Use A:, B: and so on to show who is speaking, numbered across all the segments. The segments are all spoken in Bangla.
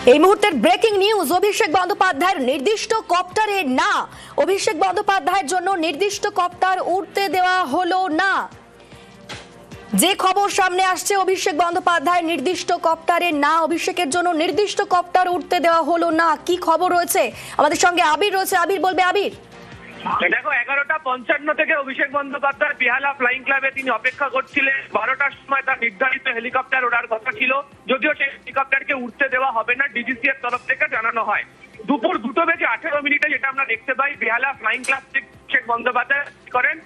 A: এই মুহূর্তের ব্রেকিং নিউজ, অভিষেক বন্দ্যোপাধ্যায়ের নির্দিষ্ট কপ্টারে না। অভিষেক বন্দ্যোপাধ্যায়ের জন্য নির্দিষ্ট কপ্টার উড়তে দেওয়া হলো না। যে খবর সামনে আসছে, অভিষেক বন্দ্যোপাধ্যায়ের নির্দিষ্ট কপ্টারে না, অভিষেকের জন্য নির্দিষ্ট কপ্টার উঠতে দেওয়া হলো না। কি খবর রয়েছে? আমাদের সঙ্গে আবির রয়েছে, আবির বলবে। আবির,
B: দেখো 11:55 থেকে অভিষেক বন্দ্যোপাধ্যায় বেহালা ফ্লাইং ক্লাবে তিনি অপেক্ষা করছিলেন। 12টার সময় তার নির্ধারিত হেলিকপ্টার ওড়ার কথা ছিল, যদিও সেই হেলিকপ্টারকে উঠতে দেওয়া হবে না, ডিজিসি এর তরফ থেকে জানানো হয়। দুপুর 2:18 যেটা আমরা দেখতে পাই, বেহালা ফ্লাইং ক্লাব থেকে অভিষেক বন্দ্যোপাধ্যায় করেন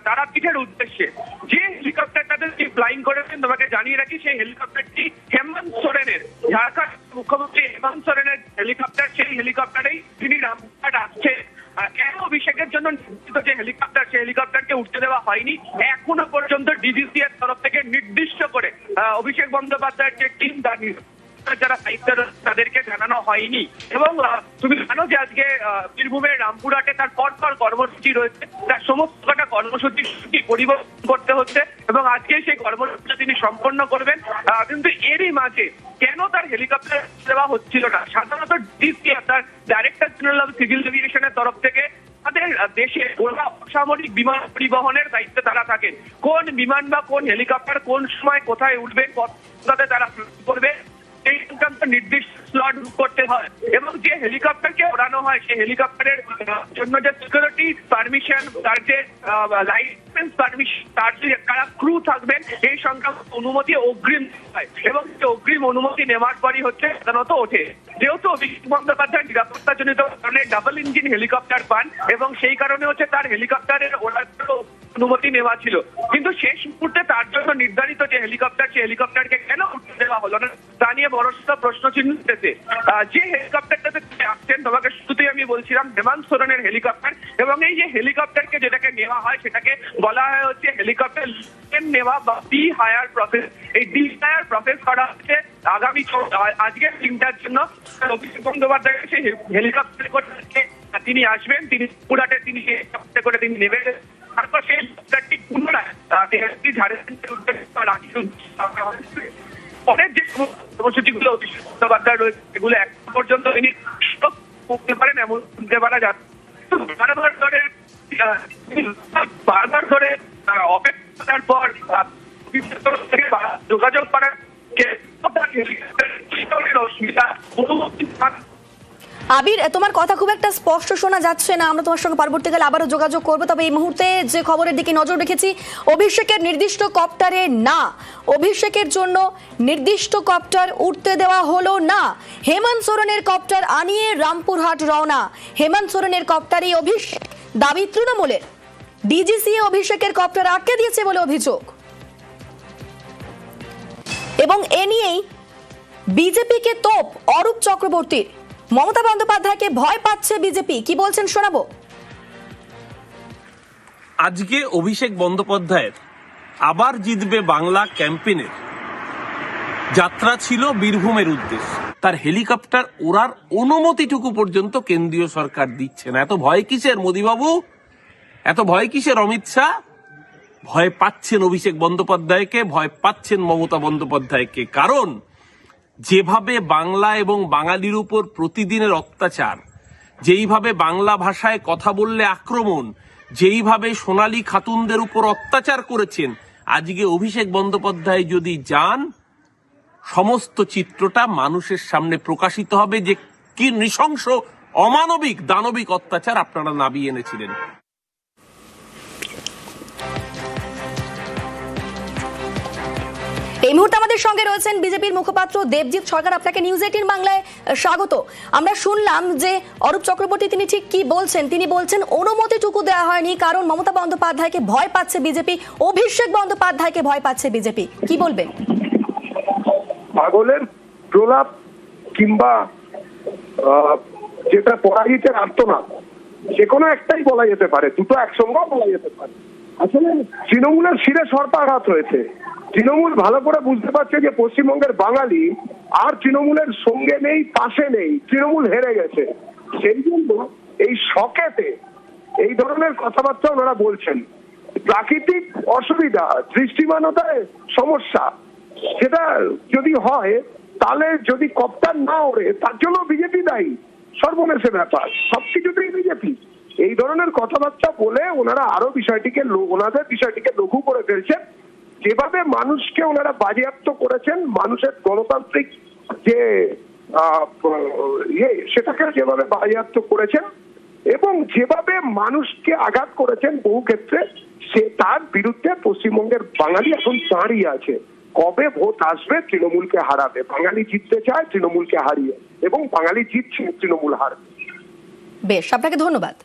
B: তারাপীঠের উদ্দেশ্যে। যে হেলিকপ্টারটাতে তিনি ফ্লাইং করেছেন, তোমাকে জানিয়ে রাখি, সেই হেলিকপ্টারটি হেমন্ত সোরেনের, ঝাড়খণ্ড মুখ্যমন্ত্রী হেমন্ত সোরেনের হেলিকপ্টার। সেই হেলিকপ্টারেই তিনি রামপুরহাট আসছেন। কেন অভিষেকের জন্য নির্দিষ্ট যে হেলিকপ্টার, সেই হেলিকপ্টারকে উঠতে দেওয়া হয়নি এখনো পর্যন্ত ডিজিসি এর তরফ থেকে নির্দিষ্ট করে অভিষেক বন্দ্যোপাধ্যায়ের যে টিম যারা দায়িত্ব তাদেরকে জানানো হয়নি। এবং তুমি জানো যে আজকে বীরভূমের রামপুরহাটে তার পরপর কর্মসূচি রয়েছে, তার সমস্ত কটা কর্মসূচি পরিবর্তন করতে হচ্ছে এবং আজকে সেই কর্মসূচি তিনি সম্পন্ন করবেন। কিন্তু এরই মাঝে কেন তার হেলিকপ্টার দেওয়া হচ্ছিল না? সাধারণত ডিসি তার ডাইরেক্টর জেনারেল অফ সিভিল এভিয়েশনের তরফ থেকে তাদের দেশে ওরা অসামরিক বিমান পরিবহনের দায়িত্বে তারা থাকেন। কোন বিমান বা কোন হেলিকপ্টার কোন সময় কোথায় উঠবে, কতটাতে তারা করবে, এই সংক্রান্ত নির্দিষ্ট স্লট বুক করতে হয়। এবং যে হেলিকপ্টারকে ওড়ানো হয়, সেই হেলিকপ্টারের জন্য যে সিকিউরিটি পারমিশন, তার যে লাইসেন্স পারমিশন, তার যে কারা ক্রু থাকবেন, এই সংক্রান্ত অনুমতি অগ্রিম হয় এবং অগ্রিম অনুমতি নেওয়ার পরই হচ্ছে সাধারণত ওঠে। যেহেতু অভিষেক বন্দ্যোপাধ্যায় নিরাপত্তাজনিত কারণে ডাবল ইঞ্জিন হেলিকপ্টার পান এবং সেই কারণে হচ্ছে তার হেলিকপ্টারের ওড়ার অনুমতি নেওয়া ছিল, কিন্তু শেষ মুহূর্তে তার জন্য নির্ধারিত যে হেলিকপ্টার, সেই হেলিকপ্টারকে কেন উঠতে দেওয়া হলো না, তা নিয়ে বড় প্রশ্ন চিহ্ন উঠেছে। যে হেলিকপ্টারটাতে আসছেন, তোমাকে শুরুতেই আমি বলছিলাম, হেমন্ত সোরেনের হেলিকপ্টার। এবং এই যে হেলিকপ্টারকে যেটাকে নেওয়া হয়, সেটাকে বলা হয় হচ্ছে হেলিকপ্টার নেওয়া বা ডি হায়ার প্রসেস। এই ডি হায়ার প্রসেস করা হচ্ছে আগামী আজকের দিনটার জন্য। অভিষেক বন্দ্যোপাধ্যায় সেই হেলিকপ্টার করে তিনি আসবেন, তিনি পুরাটে তিনি হেলিকপ্টার করে তিনি নেবেন। তারপর সেই হেলিকপ্টারটি পুনরায় ঝাড়খণ্ডের উদ্দেশ্যে পরের যে কর্মসূচিগুলো অভিষেক বন্দ্যোপাধ্যায় রয়েছে, সেগুলো এখন পর্যন্ত তিনি করতে পারেন এমন শুনতে পারা যাচ্ছে। বারবার ধরে অপেক্ষার পর যোগাযোগ করার অসুবিধা।
A: আবির, তোমার কথা খুব একটা স্পষ্ট শোনা যাচ্ছে না। আমরা তোমার সঙ্গে পরবর্তীকালে আবারও যোগাযোগ করবো। তবে এই মুহূর্তে যে খবরের দিকে নজর রেখেছি, অভিষেকের নির্দিষ্ট কপ্টারে না, অভিষেকের জন্য নির্দিষ্ট কপ্টার উঠতে দেওয়া হলো না। হেমন্ত সোরেনের কপ্টার আনিয়ে রামপুরহাট রওনা। হেমন্ত সোরেনের কপ্টারই অভিষেক, দাবি তৃণমূলের। ডিজিসি অভিষেকের কপ্টার আটকে দিয়েছে বলে অভিযোগ এবং এ নিয়েই বিজেপিকে তোপ অরূপ চক্রবর্তীর। মমতা বন্দ্যোপাধ্যায়কে ভয় পাচ্ছে বিজেপি, কি বলছেন শোনাবো।
C: আজকে অভিষেক বন্দ্যোপাধ্যায়ের আবার জিতবে বাংলা ক্যাম্পেইনের যাত্রা ছিল বীরভূমের উদ্দেশ্যে। তার হেলিকপ্টার ওড়ার অনুমতিটুকু পর্যন্ত কেন্দ্রীয় সরকার দিচ্ছে না। এত ভয় কিসের মোদীবাবু? এত ভয় কিসের অমিত শাহ? ভয় পাচ্ছেন অভিষেক বন্দ্যোপাধ্যায়কে, ভয় পাচ্ছেন মমতা বন্দ্যোপাধ্যায়কে। কারণ যেভাবে বাংলা এবং বাঙালির উপর প্রতিদিনের অত্যাচার, যেইভাবে বাংলা ভাষায় কথা বললে আক্রমণ, যেইভাবে সোনালী খাতুনদের উপর অত্যাচার করেছেন, আজকে অভিষেক বন্দ্যোপাধ্যায় যদি যান, সমস্ত চিত্রটা মানুষের সামনে প্রকাশিত হবে যে কি নৃশংস অমানবিক দানবিক অত্যাচার আপনারা নামিয়ে এনেছিলেন।
A: এই মুহূর্তে আমাদের সঙ্গে রয়েছেন বিজেপির মুখপাত্র দেবজিৎ সরকার। আপনাকে নিউজ 18 বাংলায় স্বাগত। আমরা শুনলাম যে অরূপ চক্রবর্তী তিনি ঠিক কি বলছেন। তিনি বলছেন অনুমতিটুকু দেওয়া হয়নি কারণ মমতা বন্দ্যোপাধ্যায়কে ভয় পাচ্ছে বিজেপি, অভিষেক বন্দ্যোপাধ্যায়কে ভয় পাচ্ছে বিজেপি। কি বলবেন?
D: পাগলের প্রলাপ কিংবা যেটা পরাজিতের আর্তনাদ, যে কোনো একটাই বলা যেতে পারে, দুটো একসঙ্গে বলা যেতে পারে। আসলে তৃণমূলের শিরে সর্পাঘাত হয়েছে। তৃণমূল ভালো করে বুঝতে পারছে যে পশ্চিমবঙ্গের বাঙালি আর তৃণমূলের সঙ্গে নেই, পাশে নেই, তৃণমূল হেরে গেছে। সেই জন্য এই শকেতে এই ধরনের কথাবার্তা ওনারা বলছেন। প্রাকৃতিক অসুবিধা, দৃষ্টিমানতায় সমস্যা, সেটা যদি হয় তাহলে যদি কপ্টার না ওড়ে তার জন্য বিজেপি দায়ী, সর্বনেশে ব্যাপার, সবকিছুতেই বিজেপি। এই ধরনের কথাবার্তা বলে ওনারা আরো ওনাদের বিষয়টিকে লঘু করে ফেলছেন। যেভাবে মানুষকে ওনারা বাজেয়াপ্ত করেছেন, মানুষের গণতান্ত্রিক যে সেটাকে যেভাবে বাজেয়াপ্ত করেছেন এবং যেভাবে মানুষকে আঘাত করেছেন বহু ক্ষেত্রে, সে তার বিরুদ্ধে পশ্চিমবঙ্গের বাঙালি এখন দাঁড়িয়ে আছে। কবে ভোট আসবে তৃণমূলকে হারাবে, বাঙালি জিততে চায় তৃণমূলকে হারিয়ে, এবং বাঙালি জিতছে, তৃণমূল হারবে।
A: বেশ, আপনাকে ধন্যবাদ।